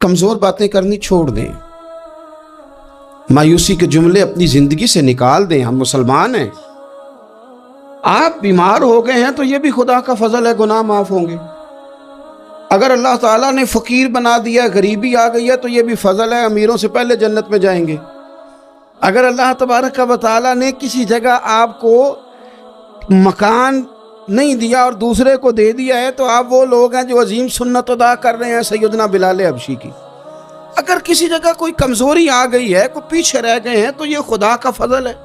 कमज़ोर बातें करनी छोड़ दें, मायूसी के जुमले अपनी ज़िंदगी से निकाल दें। हम मुसलमान हैं। आप बीमार हो गए हैं तो ये भी खुदा का फजल है, गुनाह माफ़ होंगे। अगर अल्लाह ताला ने फ़कीर बना दिया, गरीबी आ गई है, तो ये भी फजल है, अमीरों से पहले जन्नत में जाएंगे। अगर अल्लाह तबारक व तआला ने किसी जगह आपको मकान नहीं दिया और दूसरे को दे दिया है, तो आप वो लोग हैं जो अजीम सुन्नत अदा कर रहे हैं सैयदना बिलाल हबशी की। अगर किसी जगह कोई कमज़ोरी आ गई है, कोई पीछे रह गए हैं, तो ये खुदा का फजल है।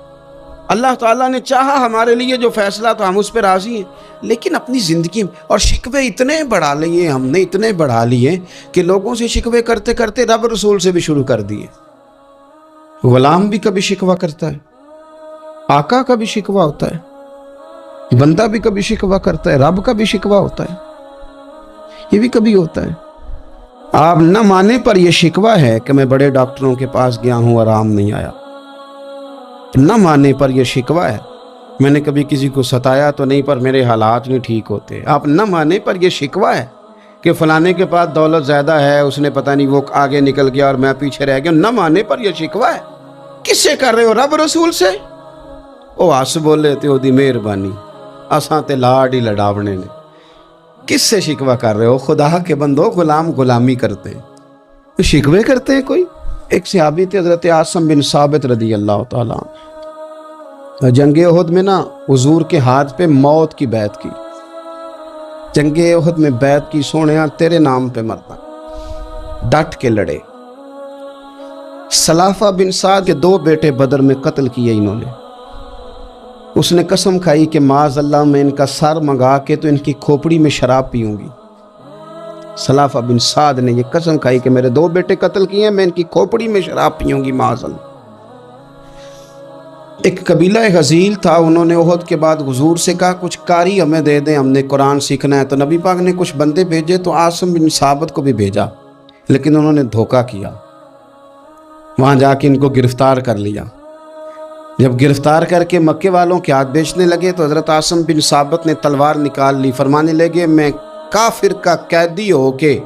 अल्लाह ताला ने चाहा हमारे लिए जो फैसला, तो हम उस पर राज़ी हैं। लेकिन अपनी ज़िंदगी और शिकवे इतने बढ़ा लिए, हमने इतने बढ़ा लिए कि लोगों से शिकवे करते करते रब रसूल से भी शुरू कर दिए। गुलाम भी कभी शिकवा करता है, आका का भी शिकवा होता है, बंदा भी कभी शिकवा करता है, रब का भी शिकवा होता है, ये भी कभी होता है। आप न माने पर यह शिकवा है कि मैं बड़े डॉक्टरों के पास गया हूं, आराम नहीं आया। न माने पर यह शिकवा है, मैंने कभी किसी को सताया तो नहीं पर मेरे हालात नहीं ठीक होते। आप न माने पर यह शिकवा है कि फलाने के पास दौलत ज़्यादा है, उसने पता नहीं वो आगे निकल गया और मैं पीछे रह गया। न माने पर यह शिकवा है। किससे कर रहे हो? रब रसूल से। ओ हस बोले ते ओदी मेहरबानी, असां ते लाड ही लड़ावने ने। किससे शिकवा कर रहे हो? खुदा के बंदो, गुलाम गुलामी करते हैं, तो शिकवे करते हैं कोई। एक सहाबी थे हज़रत आसिम बिन साबित रदी अल्लाह ताला, जंगे उहद में ना हुजूर के हाथ पे मौत की बैत की। जंगे उहद में बैत की, सोनिया तेरे नाम पे मरना, डट के लड़े। सलाफा बिन साद के 2 बेटे बदर में कत्ल किए इन्होंने। उसने कसम खाई कि माज़ अल्लाह मैं इनका सर मंगा के तो इनकी खोपड़ी में शराब पीऊंगी। सलाफा बिन साद ने यह कसम खाई कि मेरे 2 बेटे कत्ल किए हैं, मैं इनकी खोपड़ी में शराब पीऊंगी माज़ अल्लाह। एक कबीला गज़ील था, उन्होंने उहद के बाद हुजूर से कहा कुछ कारी हमें दे दें, हमने कुरान सीखना है। तो नबी पाक ने कुछ बंदे भेजे, तो आसिम बिन साबित को भी भेजा, लेकिन उन्होंने धोखा किया। वहाँ जाके इनको गिरफ्तार कर लिया। जब गिरफ्तार करके मक्के वालों के हाथ बेचने लगे, तो हज़रत आसिम बिन साबित ने तलवार निकाल ली। फरमाने लगे मैं काफिर का कैदी होके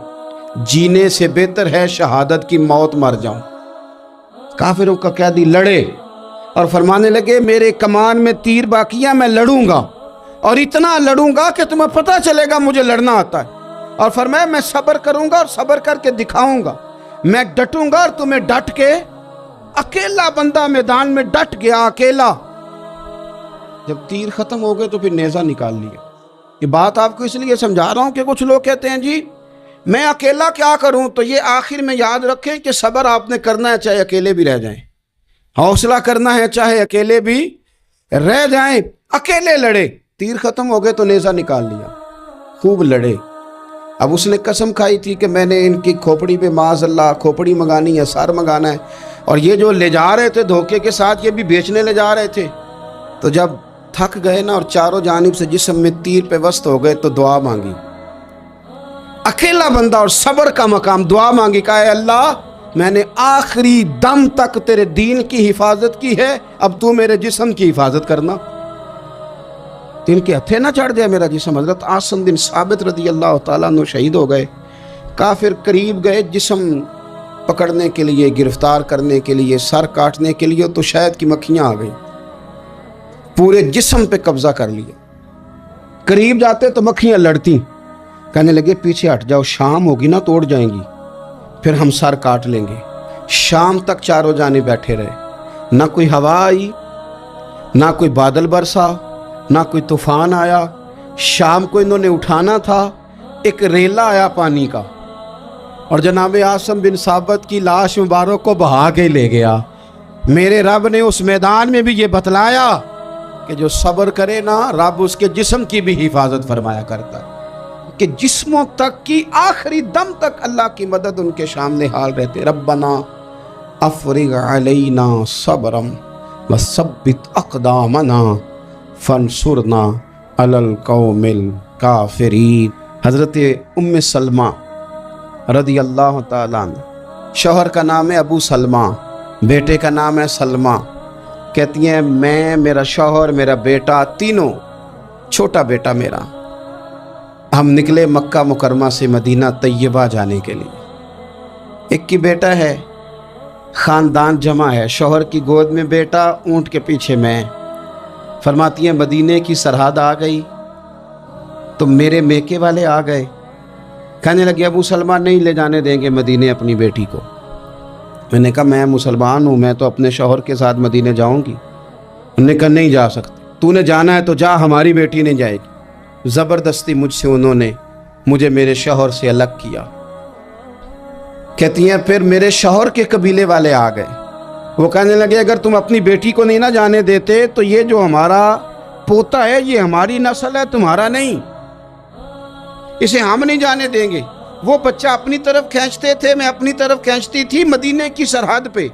जीने से बेहतर है शहादत की मौत मर जाऊं। काफिरों का कैदी लड़े और फरमाने लगे मेरे कमान में तीर बाकी है, मैं लड़ूंगा और इतना लड़ूंगा कि तुम्हें पता चलेगा मुझे लड़ना आता है। और फरमाया मैं सब्र करूंगा और सब्र करके दिखाऊंगा, मैं डटूंगा और तुम्हें डट के। अकेला बंदा मैदान में डट गया, अकेला। जब तीर खत्म हो गए तो फिर नेज़ा निकाल लिया। ये बात आपको इसलिए समझा रहा हूं कि कुछ लोग कहते हैं जी मैं अकेला क्या करूं, तो ये आखिर में याद रखें कि सब्र आपने करना है चाहे अकेले भी रह जाएं, हौसला करना है चाहे अकेले भी रह जाएं। अकेले लड़े, तीर खत्म हो गए तो नेज़ा निकाल लिया, खूब लड़े। अब उसने कसम खाई थी कि मैंने इनकी खोपड़ी पे माज़ अल्लाह खोपड़ी मंगानी है, सर मंगाना है। और ये जो ले जा रहे थे धोखे के साथ, ये भी बेचने ले जा रहे थे। तो जब थक गए ना और चारों जानिब से जिस्म में तीर पे वस्त हो गए, तो दुआ मांगी। अकेला बंदा और सब्र का मकाम, दुआ मांगी, कहा अल्लाह मैंने आखिरी दम तक तेरे दीन की हिफाजत की है, अब तू मेरे जिस्म की हिफाजत करना। इनके हथे ना चढ़ जाए मेरा जिस्म। हज़रत आसिम बिन साबित रदी अल्लाह ताला अन्हु शहीद हो गए। काफिर करीब गए जिस्म पकड़ने के लिए, गिरफ्तार करने के लिए, सर काटने के लिए, तो शहद की मक्खियां आ गई, पूरे जिस्म पे कब्जा कर लिया। करीब जाते तो मक्खियां लड़ती, कहने लगे पीछे हट जाओ, शाम होगी ना तोड़ जाएंगी, फिर हम सर काट लेंगे। शाम तक चारों जाने बैठे रहे, ना कोई हवा आई, ना कोई बादल बरसा, ना कोई तूफान आया। शाम को इन्होंने उठाना था, एक रेला आया पानी का और जनाब आसिम बिन साबित की लाश मुबारक को बहा के ले गया। मेरे रब ने उस मैदान में भी ये बतलाया कि जो सब्र करे ना, रब उसके जिस्म की भी हिफाजत फरमाया करता है, कि जिस्मों तक की आखिरी दम तक अल्लाह की मदद उनके सामने हाल रहते। रब्बना अफ़रिग अलैना सब्रम व सब्बित अक़दामना फंसुरना अलल कौमिल काफिरीन। हज़रत उम्मे सलमा रदी अल्लाह ताला अन्हा, शौहर का नाम है अबू सलमा, बेटे का नाम है सलमा। कहती हैं मैं, मेरा शौहर, मेरा बेटा, तीनों, छोटा बेटा मेरा, हम निकले मक्का मुकरमा से मदीना तैयबा जाने के लिए। एक की बेटा है, ख़ानदान जमा है, शौहर की गोद में बेटा, ऊँट के पीछे मैं। फरमाती हैं मदीने की सरहद आ गई तो मेरे मेके वाले आ गए, कहने लगे अबू सलमा नहीं ले जाने देंगे मदीने अपनी बेटी को। मैंने कहा मैं मुसलमान हूँ, मैं तो अपने शौहर के साथ मदीने जाऊँगी। उन्होंने कहा नहीं जा सकते, तूने जाना है तो जा, हमारी बेटी नहीं जाएगी। ज़बरदस्ती मुझसे उन्होंने मुझे मेरे शौहर से अलग किया। कहती हैं फिर मेरे शौहर के कबीले वाले आ गए, वो कहने लगे अगर तुम अपनी बेटी को नहीं ना जाने देते तो ये जो हमारा पोता है ये हमारी नस्ल है, तुम्हारा नहीं, इसे हम नहीं जाने देंगे। वो बच्चा अपनी तरफ खींचते थे, मैं अपनी तरफ खींचती थी, मदीने की सरहद पे।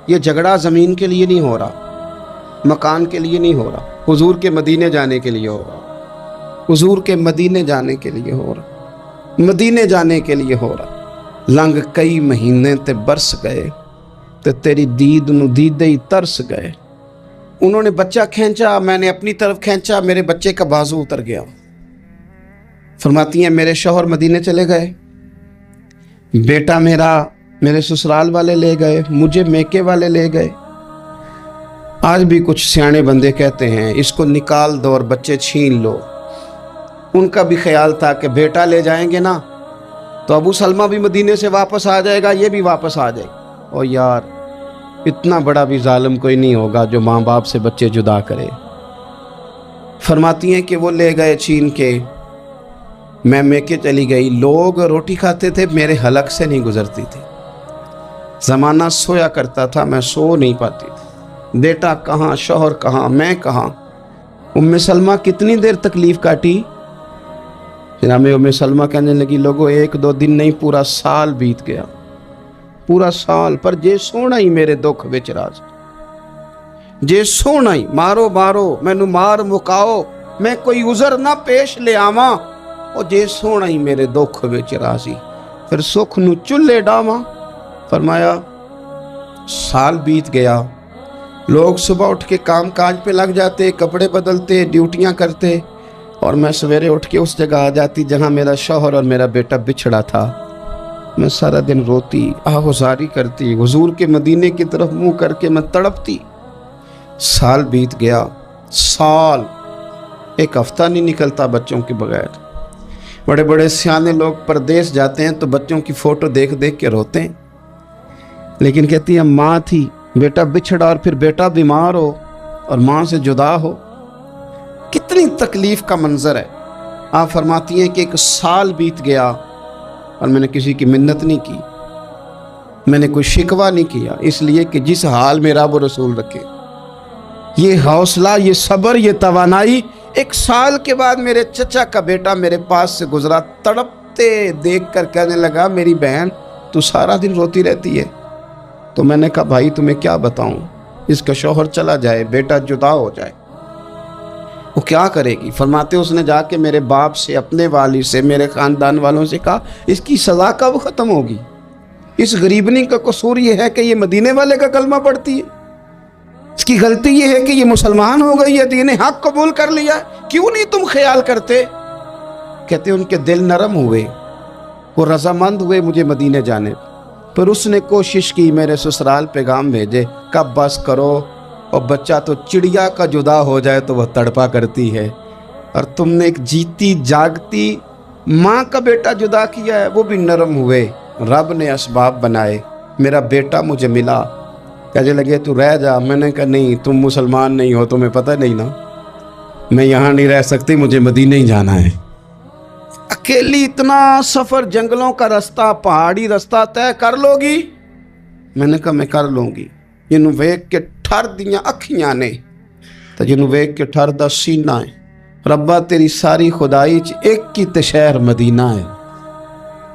ये झगड़ा ज़मीन के लिए नहीं हो रहा, मकान के लिए नहीं हो रहा, हुजूर के मदीने जाने के लिए हो रहा, हुजूर के मदीने जाने के लिए हो रहा, मदीने जाने के लिए हो रहा। लंघ कई महीने ते बरस गए ते तेरी दीद नू दीदे ही तरस गए। उन्होंने बच्चा खींचा, मैंने अपनी तरफ खींचा, मेरे बच्चे का बाजू उतर गया। फरमाती हैं मेरे शौहर मदीने चले गए, बेटा मेरा मेरे ससुराल वाले ले गए, मुझे मेके वाले ले गए। आज भी कुछ सियाने बंदे कहते हैं इसको निकाल दो और बच्चे छीन लो। उनका भी ख्याल था कि बेटा ले जाएंगे ना तो अबू सलमा भी मदीने से वापस आ जाएगा, ये भी वापस आ जाएगा। और यार इतना बड़ा भी जालिम कोई नहीं होगा जो माँ बाप से बच्चे जुदा करे। फरमाती हैं कि वो ले गए छीन के, मैं मेके चली गई। लोग रोटी खाते थे, मेरे हलक से नहीं गुजरती थी। ज़माना सोया करता था, मैं सो नहीं पाती थी। बेटा कहाँ, शौहर कहाँ, मैं कहाँ। उम्मे सलमा कितनी देर तकलीफ़ काटी। जनाब उम्मे सलमा कहने लगी लोगों 1-2 दिन नहीं पूरा साल बीत गया, पूरा साल, पर जे सोना ही मेरे दुख विच राज, जे सोना ही मारो मारो मैनू मार मुकाओ, मैं कोई उज़र ना पेश ले आवां, और जे सोना ही मेरे दुख विच राजी, फिर सुख नू चुल्हे डावां। फरमाया साल बीत गया, लोग सुबह उठ के काम काज पे लग जाते, कपड़े बदलते, ड्यूटियां करते, और मैं सवेरे उठ के उस जगह आ जाती जहां मेरा शौहर और मेरा बेटा बिछड़ा था। मैं सारा दिन रोती, आहुजारी करती, हुजूर के मदीने की तरफ मुंह करके मैं तड़पती। साल बीत गया, साल, एक हफ्ता नहीं निकलता बच्चों के बगैर। बड़े बड़े सियाने लोग परदेश जाते हैं तो बच्चों की फ़ोटो देख देख के रोते हैं, लेकिन कहती है माँ थी, बेटा बिछड़ा और फिर बेटा बीमार हो और माँ से जुदा हो, कितनी तकलीफ़ का मंजर है। आप फरमाती हैं कि 1 साल बीत गया और मैंने किसी की मिन्नत नहीं की, मैंने कोई शिकवा नहीं किया, इसलिए कि जिस हाल में रब रसूल रखे। ये हौसला, ये सब्र, ये तवानाई 1 साल के बाद मेरे चचा का बेटा मेरे पास से गुजरा, तड़पते देख कर कहने लगा मेरी बहन तू सारा दिन रोती रहती है। तो मैंने कहा भाई तुम्हें क्या बताऊं, इसका शौहर चला जाए, बेटा जुदा हो जाए, वो क्या करेगी। फरमाते उसने जाके मेरे बाप से, अपने वाली से, मेरे ख़ानदान वालों से कहा इसकी सज़ा कब ख़त्म होगी। इस गरीबनी का कसूर ये है कि ये मदीने वाले का कलमा पढ़ती है, इसकी गलती ये है कि ये मुसलमान हो गई है, दीन हक कबूल कर लिया, क्यों नहीं तुम ख्याल करते। कहते उनके दिल नरम हुए, वो रजामंद हुए मुझे मदीने जाने, पर उसने कोशिश की मेरे ससुराल पैगाम भेजे, कब बस करो, और बच्चा तो चिड़िया का जुदा हो जाए तो वह तड़पा करती है, और तुमने एक जीती जागती माँ का बेटा जुदा किया है। वो भी नरम हुए, रब ने असबाब बनाए, मेरा बेटा मुझे मिला। कहने लगे तू रह जा। मैंने कहा नहीं, तुम मुसलमान नहीं हो, तुम्हें पता नहीं ना, मैं यहाँ नहीं रह सकती, मुझे मदीने ही जाना है। अकेली इतना सफ़र, जंगलों का रास्ता, पहाड़ी रास्ता तय कर लोगी। मैंने कहा मैं कर लूँगी। जिन्हों वेख के ठर दियाँ अखियाँ ने तो जिन्हों वेख के ठर दा सीना है। रब्बा तेरी सारी खुदाई च एक ही ते शहर मदीना है।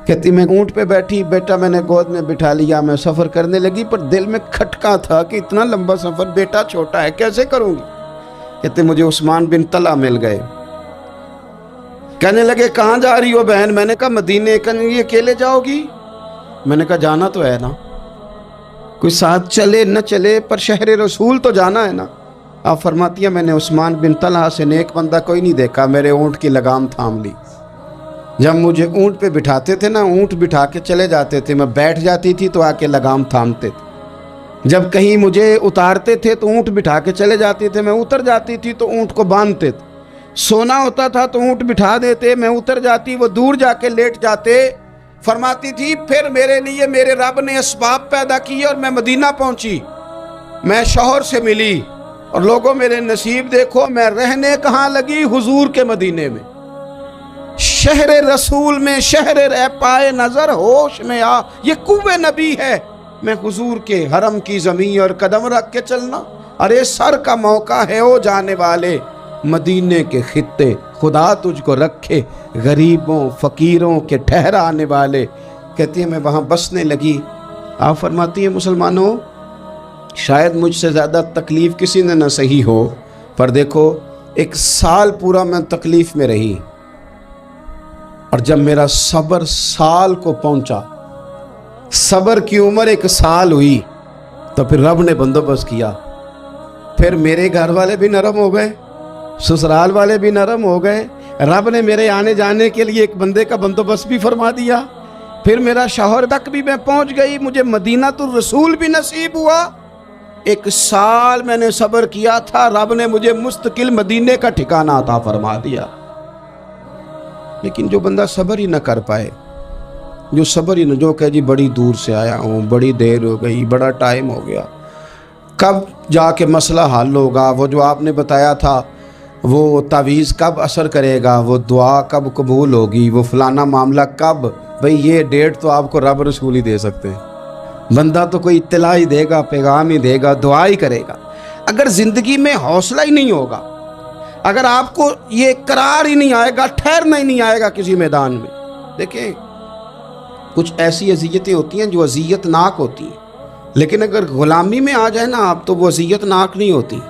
कहती मैं ऊँट पे बैठी, बेटा मैंने गोद में बिठा लिया, मैं सफ़र करने लगी, पर दिल में खटका था कि इतना लंबा सफ़र, बेटा छोटा है, कैसे करूँगी। कहते मुझे उस्मान बिन तला मिल गए, कहने लगे कहाँ जा रही हो बहन। मैंने कहा मदीने। कहने ये अकेले जाओगी। मैंने कहा जाना तो है ना, कोई साथ चले न चले, पर शहर रसूल तो जाना है ना। आप फरमाती हैं मैंने उस्मान बिन तलहा से नेक बंदा कोई नहीं देखा, मेरे ऊँट की लगाम थाम ली। जब मुझे ऊँट पे बिठाते थे ना, ऊँट बिठा के चले जाते थे, मैं बैठ जाती थी तो आके लगाम थामते थे। जब कहीं मुझे उतारते थे तो ऊँट बिठा के चले जाते थे, मैं उतर जाती थी तो ऊँट को बांधते थे। सोना होता था तो ऊँट बिठा देते, मैं उतर जाती, वो दूर जाके लेट जाते। फरमाती थी फिर मेरे लिए मेरे रब ने असबाब पैदा किए और मैं मदीना पहुंची, मैं शौहर से मिली, और लोगों मेरे नसीब देखो, मैं रहने कहाँ लगी, हुजूर के मदीने में, शहर रसूल में, शहर पाए नजर होश में आ, ये कुव्वे नबी है। मैं हुजूर के हरम की जमीन और कदम रख के चलना, अरे सर का मौका है ओ जाने वाले, मदीने के खित्ते खुदा तुझको रखे, गरीबों फकीरों के ठहराने वाले। कहती है मैं वहाँ बसने लगी। आप फरमाती है मुसलमानों, शायद मुझसे ज़्यादा तकलीफ़ किसी ने न सही हो, पर देखो 1 साल पूरा मैं तकलीफ़ में रही, और जब मेरा सब्र साल को पहुंचा, सब्र की उम्र 1 साल हुई, तो फिर रब ने बंदोबस्त किया। फिर मेरे घर वाले भी नरम हो गए, ससुराल वाले भी नरम हो गए, रब ने मेरे आने जाने के लिए एक बंदे का बंदोबस्त भी फरमा दिया। फिर मेरा शौहर तक भी मैं पहुंच गई, मुझे मदीनातुर रसूल भी नसीब हुआ। 1 साल मैंने सब्र किया था, रब ने मुझे मुस्तकिल मदीने का ठिकाना अता फरमा दिया। लेकिन जो बंदा सब्र ही न कर पाए, जो सब्र ही न, जो कहे जी बड़ी दूर से आया हूँ, बड़ी देर हो गई, बड़ा टाइम हो गया, कब जाके मसला हल होगा, वो जो आपने बताया था वो तावीज़ कब असर करेगा, वो दुआ कब कबूल होगी, वो फलाना मामला कब, भाई ये डेट तो आपको रब रसूल ही दे सकते हैं। बंदा तो कोई इत्तला ही देगा, पैगाम ही देगा, दुआ ही करेगा। अगर ज़िंदगी में हौसला ही नहीं होगा, अगर आपको ये करार ही नहीं आएगा, ठहरना ही नहीं आएगा किसी मैदान में। देखें कुछ ऐसी अज़ियतें होती हैं जो अज़ियतनाक होती हैं, लेकिन अगर ग़ुलामी में आ जाए ना आप, तो वो अज़ियतनाक नहीं होती,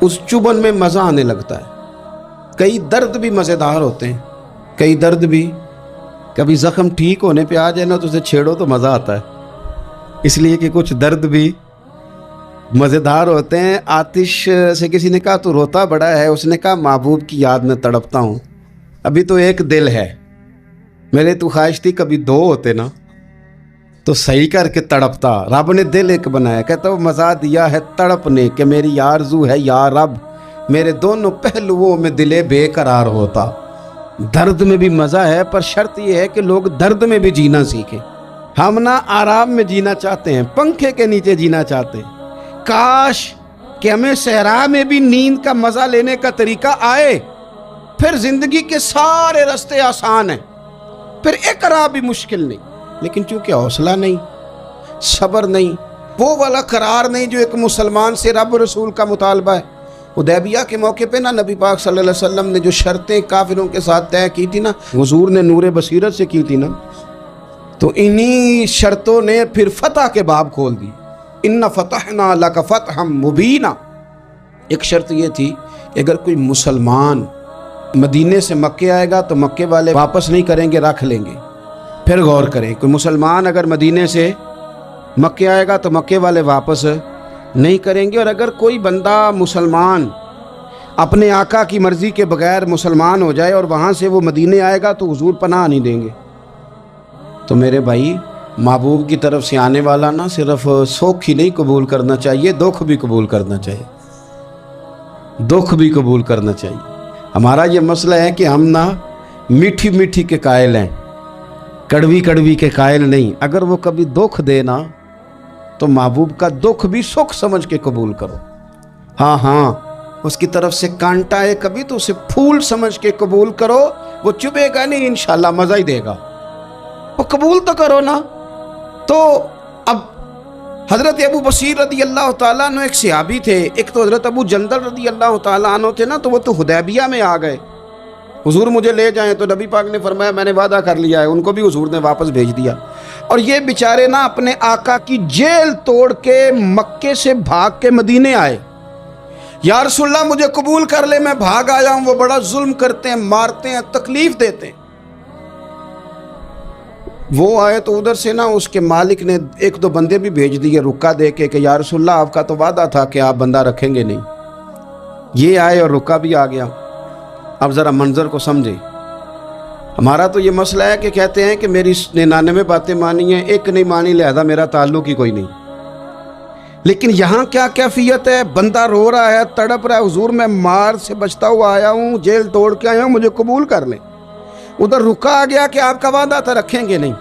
उस चुभन में मज़ा आने लगता है। कई दर्द भी मज़ेदार होते हैं, कई दर्द भी, कभी ज़ख्म ठीक होने पे आ जाए ना तो उसे छेड़ो तो मज़ा आता है, इसलिए कि कुछ दर्द भी मज़ेदार होते हैं। आतिश से किसी ने कहा तू रोता बड़ा है, उसने कहा महबूब की याद में तड़पता हूँ, अभी तो एक दिल है, मेरे तो ख्वाहिश थी कभी 2 होते ना तो सही करके तड़पता। रब ने दिल एक बनाया, कहता वो मज़ा दिया है तड़पने के, मेरी आरज़ू है या रब, मेरे दोनों पहलुओं में दिले बेकरार होता। दर्द में भी मज़ा है, पर शर्त यह है कि लोग दर्द में भी जीना सीखें। हम ना आराम में जीना चाहते हैं, पंखे के नीचे जीना चाहते हैं। काश कि हमें सहरा में भी नींद का मज़ा लेने का तरीका आए, फिर ज़िंदगी के सारे रास्ते आसान हैं, फिर इकरार भी मुश्किल नहीं। लेकिन चूँकि हौसला नहीं, सब्र नहीं, वो वाला करार नहीं जो एक मुसलमान से रब रसूल का मुतालबा है। हुदैबिया के मौके पे ना नबी पाक सल्लल्लाहु अलैहि वसल्लम ने जो शर्तें काफिरों के साथ तय की थी ना, हुजूर ने नूरे बसीरत से की थी ना, तो इन्हीं शर्तों ने फिर फतह के बाब खोल दी। इन्ना फतहना लका फतहम मुबीना। एक शर्त ये थी कि अगर कोई मुसलमान मदीने से मक्के आएगा तो मक्के वाले वापस नहीं करेंगे, रख लेंगे। फिर गौर करें, कोई मुसलमान अगर मदीने से मक्के आएगा तो मक्के वाले वापस नहीं करेंगे, और अगर कोई बंदा मुसलमान अपने आका की मर्ज़ी के बगैर मुसलमान हो जाए और वहाँ से वो मदीने आएगा तो हुजूर पनाह नहीं देंगे। तो मेरे भाई, महबूब की तरफ से आने वाला ना सिर्फ सुख ही नहीं कबूल करना चाहिए, दुख भी कबूल करना चाहिए, दुख भी कबूल करना चाहिए। हमारा ये मसला है कि हम ना मीठी मीठी के कायल हैं, कड़वी कड़वी के कायल नहीं। अगर वो कभी दुख देना तो महबूब का दुख भी सुख समझ के कबूल करो। हाँ हाँ, उसकी तरफ से कांटा है कभी तो उसे फूल समझ के कबूल करो, वो चुभेगा नहीं, इंशाल्लाह मज़ा ही देगा, वो कबूल तो करो ना। तो अब हज़रत अबू बसीर रदी अल्लाह ताला अन्हु एक सहाबी थे, एक तो हज़रत अबू जंदल रदी अल्लाह ताला अन्हु थे ना, तो वो तो हुदैबिया में आ गए, हुजूर मुझे ले जाएं, तो नबी पाक ने फरमाया मैंने वादा कर लिया है, उनको भी हुजूर ने वापस भेज दिया। और ये बेचारे ना अपने आका की जेल तोड़ के मक्के से भाग के मदीने आए। या रसूलल्लाह मुझे कबूल कर ले, मैं भाग आया हूं, वो बड़ा जुल्म करते हैं, मारते हैं, तकलीफ देते हैं। वो आए तो उधर से ना उसके मालिक ने 1-2 बंदे भी भेज दिए रुका दे के कि या रसूलल्लाह आपका तो वादा था कि आप बंदा रखेंगे नहीं। ये आए और रुका भी आ गया। अब ज़रा मंजर को समझे, ہمارا تو یہ مسئلہ ہے کہ کہتے ہیں کہ میری 99 باتیں مانی ہیں، ایک نہیں مانی، لہذا میرا تعلق ہی کوئی نہیں۔ لیکن یہاں کیا کیفیت ہے؟ بندہ رو رہا ہے، تڑپ رہا ہے، حضور میں مار سے بچتا ہوا آیا ہوں، جیل توڑ کے آیا ہوں، مجھے قبول کر لیں۔ ادھر رکا گیا کہ آپ کا وعدہ تھا رکھیں گے نہیں۔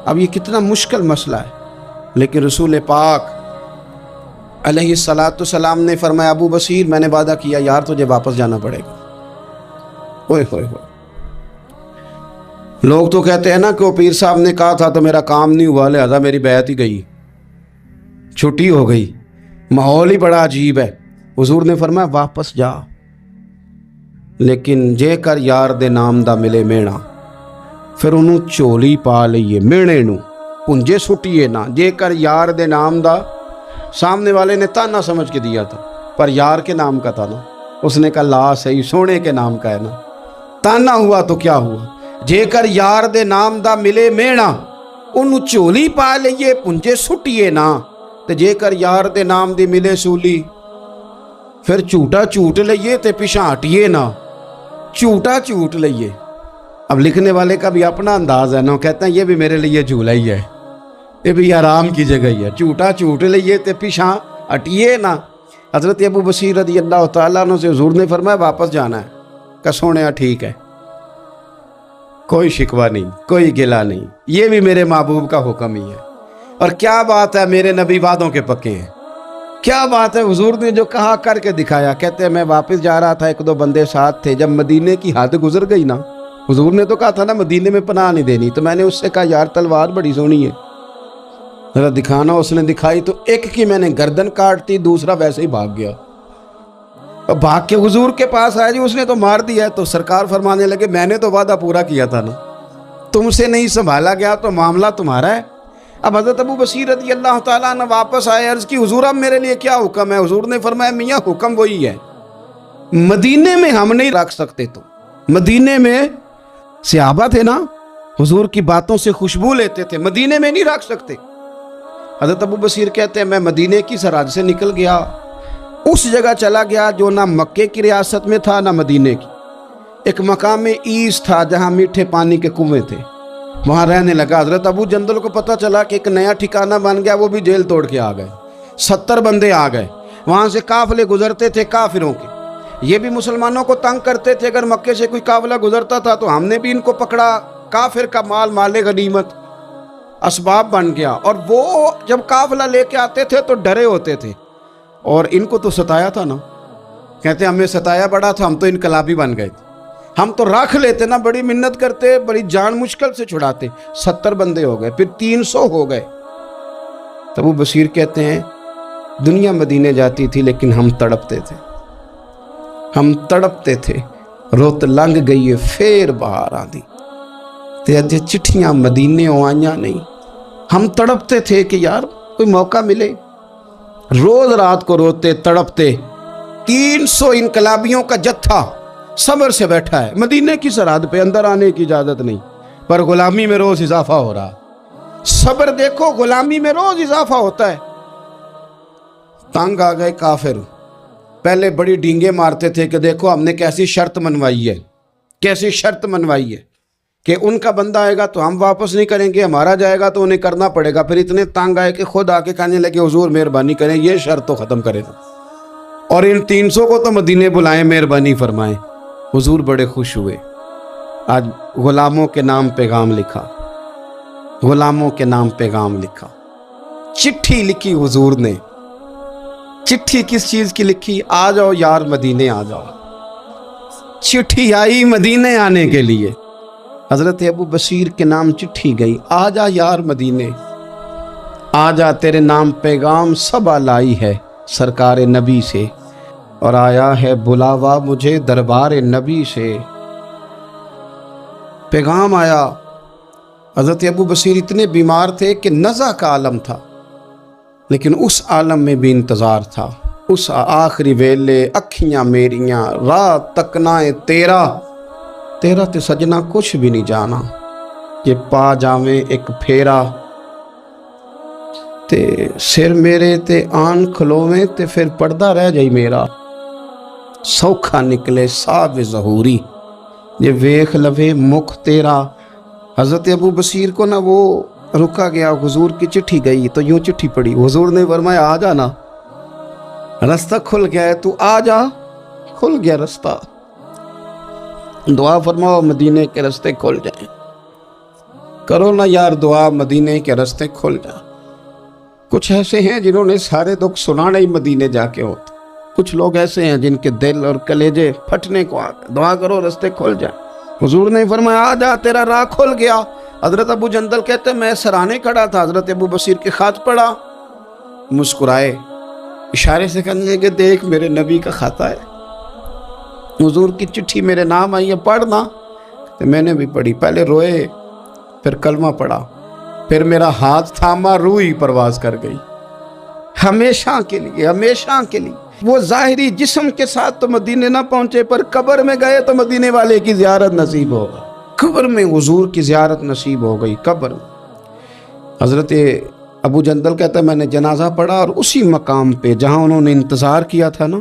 اب یہ کتنا مشکل مسئلہ ہے، لیکن رسول پاک علیہ السلام نے فرمایا ابو بصیر میں نے وعدہ کیا یار تجھے واپس جانا پڑے گا۔ اوئے ہوئے ہوئے، لوگ تو کہتے ہیں نا کہ وہ پیر صاحب نے کہا تھا تو میرا کام نہیں ہوا لہذا میری بیعت ہی گئی، چھٹی ہو گئی، ماحول ہی بڑا عجیب ہے۔ حضور نے فرمایا واپس جا، لیکن جے کر یار دے نام دا ملے مینا، پھر انہوں چولی پا لئیے مینے نو پنجے سٹیے نہ۔ جے کر یار دے نام دا، سامنے والے نے تانا سمجھ کے دیا تھا پر یار کے نام کا تھا نا، اس نے کہا لا صحیح سونے کے نام کا ہے نا، تانا ہوا تو کیا ہوا۔ جے کر یار دے نام دا ملے مینا، انہوں چولی پا لئیے پنجے سٹیے نہ، تے جے کر یار دے نام دی ملے سولی، پھر جھوٹا جھوٹ لئیے تے پیچھے ہٹیے نہ، جھوٹا جھوٹ لئیے۔ اب لکھنے والے کا بھی اپنا انداز ہے نا، کہتے ہیں یہ بھی میرے لیے جھولا ہی ہے، یہ بھی آرام کی جگہ ہی ہے، جھوٹا جھوٹ لئیے تے پیچھے ہٹیے نہ۔ حضرت ابو بصیر رضی اللہ تعالیٰ عنہ سے حضور نے فرمایا واپس جانا ہے، کہ سونے ٹھیک ہے، کوئی شکوہ نہیں، کوئی گلہ نہیں، یہ بھی میرے محبوب کا حکم ہی ہے۔ اور کیا بات ہے، میرے نبی وعدوں کے پکے ہیں، کیا بات ہے، حضور نے جو کہا کر کے دکھایا۔ کہتے ہیں میں واپس جا رہا تھا، ایک دو بندے ساتھ تھے، جب مدینے کی حد گزر گئی نا، حضور نے تو کہا تھا نا مدینے میں پناہ نہیں دینی، تو میں نے اس سے کہا یار تلوار بڑی سونی ہے، ذرا دکھانا۔ اس نے دکھائی تو ایک کی میں نے گردن کاٹ دی، دوسرا ویسے ہی بھاگ گیا، بھاگ کے حضور کے پاس آیا، جی اس نے تو مار دیا ہے۔ تو سرکار فرمانے لگے میں نے تو وعدہ پورا کیا تھا نا، تم سے نہیں سنبھالا گیا تو معاملہ تمہارا ہے۔ اب حضرت ابو بصیر رضی اللہ تعالیٰ عنہ واپس آئے، عرض کی حضور اب میرے لیے کیا حکم ہے؟ حضور نے فرمایا میاں حکم وہی ہے، مدینے میں ہم نہیں رکھ سکتے، تو مدینے میں صحابہ تھے نا، حضور کی باتوں سے خوشبو لیتے تھے، مدینے میں نہیں رکھ سکتے۔ حضرت ابو بصیر کہتے ہیں میں مدینے کی سرحد سے نکل گیا، اس جگہ چلا گیا جو نہ مکے کی ریاست میں تھا نہ مدینے کی، ایک مقام ایس تھا جہاں میٹھے پانی کے کنویں تھے، وہاں رہنے لگا۔ حضرت ابو جندل کو پتہ چلا کہ ایک نیا ٹھکانہ بن گیا، وہ بھی جیل توڑ کے آ گئے، 70 بندے آ گئے، وہاں سے قافلے گزرتے تھے کافروں کے، یہ بھی مسلمانوں کو تنگ کرتے تھے، اگر مکے سے کوئی قافلہ گزرتا تھا تو ہم نے بھی ان کو پکڑا، کافر کا مال مال غنیمت اسباب بن گیا۔ اور وہ جب قافلہ لے کے آتے تھے تو ڈرے ہوتے تھے، اور ان کو تو ستایا تھا نا، کہتے ہمیں ستایا بڑا تھا، ہم تو انقلابی بن گئے تھے، ہم تو رکھ لیتے نا، بڑی منت کرتے، بڑی جان مشکل سے چھڑاتے، 70 بندے ہو گئے، پھر 300 ہو گئے۔ تب وہ بصیر کہتے ہیں دنیا مدینے جاتی تھی لیکن ہم تڑپتے تھے، ہم تڑپتے تھے، روت لنگ گئی ہے پھر باہر آندی، تے اجے چٹھیاں مدینے آئیاں نہیں، ہم تڑپتے تھے کہ یار کوئی موقع ملے، روز رات کو روتے تڑپتے۔ 300 انقلابیوں کا جتھا صبر سے بیٹھا ہے مدینے کی سرحد پہ، اندر آنے کی اجازت نہیں، پر غلامی میں روز اضافہ ہو رہا۔ صبر دیکھو، غلامی میں روز اضافہ ہوتا ہے۔ تنگ آ گئے کافر، پہلے بڑی ڈینگیں مارتے تھے کہ دیکھو ہم نے کیسی شرط منوائی ہے، کیسی شرط منوائی ہے کہ ان کا بندہ آئے گا تو ہم واپس نہیں کریں گے، ہمارا جائے گا تو انہیں کرنا پڑے گا۔ پھر اتنے تنگ آئے کہ خود آ کے کہنے لگے حضور مہربانی کریں، یہ شرط تو ختم کرے گا، اور ان 300 کو تو مدینے بلائیں، مہربانی فرمائیں۔ حضور بڑے خوش ہوئے، آج غلاموں کے نام پیغام لکھا، غلاموں کے نام پیغام لکھا، چٹھی لکھی حضور نے۔ چٹھی کس چیز کی لکھی؟ آ جاؤ یار مدینے آ جاؤ، چٹھی آئی مدینے آنے کے لیے، حضرت ابو بصیر کے نام چٹھی گئی، آ جا یار مدینے، آ جا تیرے نام پیغام سب لائی ہے سرکار نبی سے، اور آیا ہے بلاوا مجھے دربار نبی سے۔ پیغام آیا۔ حضرت ابو بصیر اتنے بیمار تھے کہ نزع کا عالم تھا، لیکن اس عالم میں بھی انتظار تھا۔ اس آخری ویلے اکھیاں میریاں رات تکنائے تیرا تے سجنا کچھ بھی نہیں جانا، یہ پا جاویں ایک پھیرا تے سر میرے تے آن کھلوویں تے پھر پردہ رہ جائی میرا، سوکھا نکلے صاحب ظہوری یہ ویخ لوے مکھ تیرا. حضرت ابو بصیر کو نا وہ رکا گیا, حضور کی چٹھی گئی تو یوں چٹھی پڑی, حضور نے فرمایا آ جانا, رستہ کھل گیا ہے, تو آ جا, کھل گیا رستہ. دعا فرماؤ مدینے کے رستے کھل جائیں, کرو نا یار دعا مدینے کے رستے کھل جائیں. کچھ ایسے ہیں جنہوں نے سارے دکھ سنانے ہی مدینے جا کے ہوتے, کچھ لوگ ایسے ہیں جن کے دل اور کلیجے پھٹنے کو آتے. دعا کرو رستے کھل جائیں. حضور نے فرمایا آ جا, تیرا راہ کھل گیا. حضرت ابو جندل کہتے ہیں میں سرانے کھڑا تھا, حضرت ابو بصیر کے خط پڑھا, مسکرائے, اشارے سے کہنے لگے دیکھ میرے نبی کا خط ہے, حضور کی چٹھی میرے نام آئی ہے, پڑھنا. تو میں نے بھی پڑھی, پہلے روئے, پھر کلمہ پڑھا, پھر میرا ہاتھ تھاما, روح ہی پرواز کر گئی. ہمیشہ کے لیے, ہمیشہ کے لیے. وہ ظاہری جسم کے ساتھ تو مدینے نہ پہنچے, پر قبر میں گئے تو مدینے والے کی زیارت نصیب ہوگا. قبر میں حضور کی زیارت نصیب ہو گئی. قبر میں حضرت ابو جندل کہتا ہے میں نے جنازہ پڑھا, اور اسی مقام پہ جہاں انہوں نے انتظار کیا تھا نا,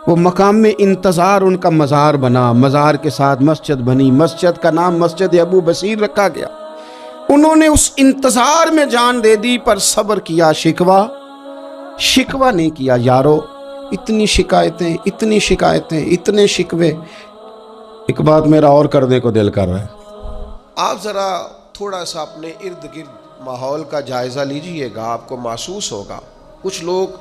وہ مقام میں انتظار ان کا مزار بنا, مزار کے ساتھ مسجد بنی, مسجد کا نام مسجد ابو بصیر رکھا گیا. انہوں نے اس انتظار میں جان دے دی, پر صبر کیا, شکوہ نہیں کیا. یارو اتنی شکایتیں, اتنی شکایتیں, اتنے شکوے. ایک بات میرا اور کرنے کو دل کر رہا ہے, آپ ذرا تھوڑا سا اپنے ارد گرد ماحول کا جائزہ لیجئے گا, آپ کو محسوس ہوگا کچھ لوگ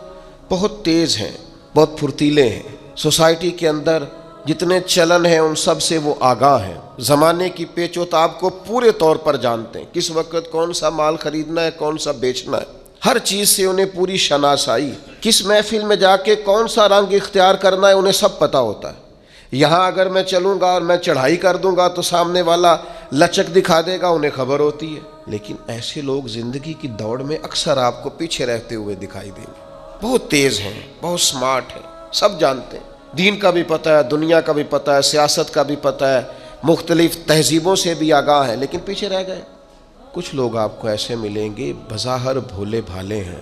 بہت تیز ہیں, بہت پھرتیلے ہیں. سوسائٹی کے اندر جتنے چلن ہیں ان سب سے وہ آگاہ ہیں, زمانے کی پیچ و تاب کو پورے طور پر جانتے ہیں, کس وقت کون سا مال خریدنا ہے, کون سا بیچنا ہے, ہر چیز سے انہیں پوری شناسائی. کس محفل میں جا کے کون سا رنگ اختیار کرنا ہے انہیں سب پتہ ہوتا ہے. یہاں اگر میں چلوں گا اور میں چڑھائی کر دوں گا تو سامنے والا لچک دکھا دے گا, انہیں خبر ہوتی ہے. لیکن ایسے لوگ زندگی کی دوڑ میں اکثر آپ کو پیچھے رہتے ہوئے دکھائی دیں گے. بہت تیز ہیں, بہت سمارٹ ہیں, سب جانتے ہیں, دین کا بھی پتہ ہے, دنیا کا بھی پتہ ہے, سیاست کا بھی پتہ ہے, مختلف تہذیبوں سے بھی آگاہ ہے, لیکن پیچھے رہ گئے. کچھ لوگ آپ کو ایسے ملیں گے بظاہر بھولے بھالے ہیں,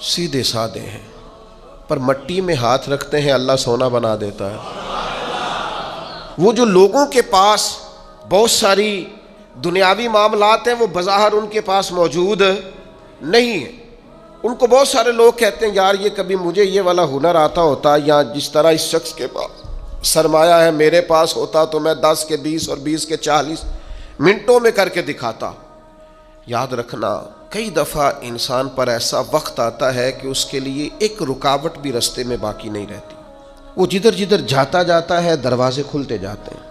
سیدھے سادے ہیں, پر مٹی میں ہاتھ رکھتے ہیں اللہ سونا بنا دیتا ہے. وہ جو لوگوں کے پاس بہت ساری دنیاوی معاملات ہیں وہ بظاہر ان کے پاس موجود نہیں ہیں. ان کو بہت سارے لوگ کہتے ہیں یار یہ کبھی مجھے یہ والا ہنر آتا ہوتا, یا جس طرح اس شخص کے پاس سرمایہ ہے میرے پاس ہوتا تو میں 10 کے 20 اور 20 کے 40 منٹوں میں کر کے دکھاتا. یاد رکھنا کئی دفعہ انسان پر ایسا وقت آتا ہے کہ اس کے لیے ایک رکاوٹ بھی رستے میں باقی نہیں رہتی. وہ جدھر جدھر جاتا ہے دروازے کھلتے جاتے ہیں.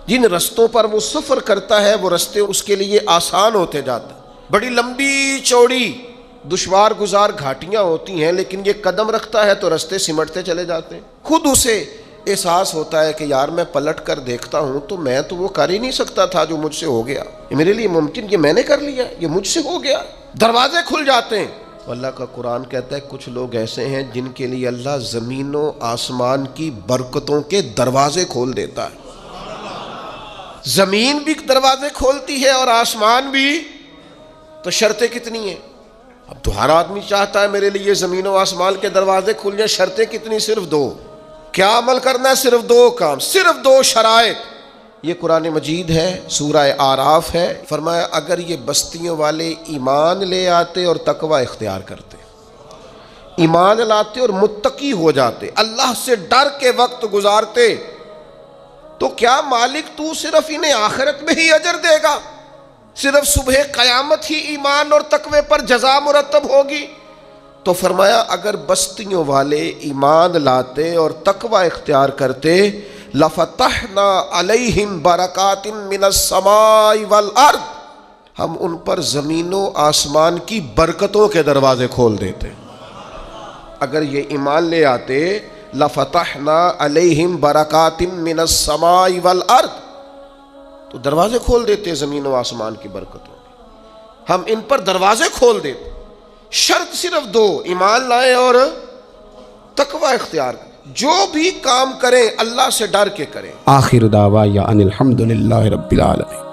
جن رستوں پر وہ سفر کرتا ہے وہ رستے اس کے لیے آسان ہوتے جاتے ہیں. بڑی لمبی چوڑی دشوار گزار گھاٹیاں ہوتی ہیں, لیکن یہ قدم رکھتا ہے تو رستے سمٹتے چلے جاتے ہیں. خود اسے احساس ہوتا ہے کہ یار میں پلٹ کر دیکھتا ہوں تو میں تو وہ کر ہی نہیں سکتا تھا جو مجھ سے ہو گیا, یہ میرے لیے ممکن, یہ میں نے کر لیا, یہ مجھ سے ہو گیا. دروازے کھل جاتے ہیں. اللہ کا قرآن کہتا ہے کچھ لوگ ایسے ہیں جن کے لیے اللہ زمین و آسمان کی برکتوں کے دروازے کھول دیتا ہے. زمین بھی دروازے کھولتی ہے اور آسمان بھی. تو شرطیں کتنی ہیں؟ اب تو ہر آدمی چاہتا ہے میرے لیے زمین و آسمان کے دروازے کھل جائیں. شرطیں کتنی؟ صرف 2. کیا عمل کرنا ہے؟ صرف 2 کام, صرف 2 شرائط. یہ قرآن مجید ہے, سورہ اعراف ہے. فرمایا اگر یہ بستیوں والے ایمان لے آتے اور تقوی اختیار کرتے, ایمان لاتے اور متقی ہو جاتے, اللہ سے ڈر کے وقت گزارتے, تو کیا مالک تو صرف انہیں آخرت میں ہی اجر دے گا؟ صرف صبح قیامت ہی ایمان اور تقوی پر جزا مرتب ہوگی؟ تو فرمایا اگر بستیوں والے ایمان لاتے اور تقوی اختیار کرتے لفتحنا علیہم برکات من السماء والارض, ہم ان پر زمین و آسمان کی برکتوں کے دروازے کھول دیتے. اگر یہ ایمان لے آتے لفتحنا علیہم برکات من السماء والارض, تو دروازے کھول دیتے زمین و آسمان کی برکتوں کے, ہم ان پر دروازے کھول دیتے. شرط صرف 2, ایمان لائیں اور تقوی اختیار کریں. جو بھی کام کریں اللہ سے ڈر کے کریں. آخر دعوایا ان الحمدللہ رب العالمین.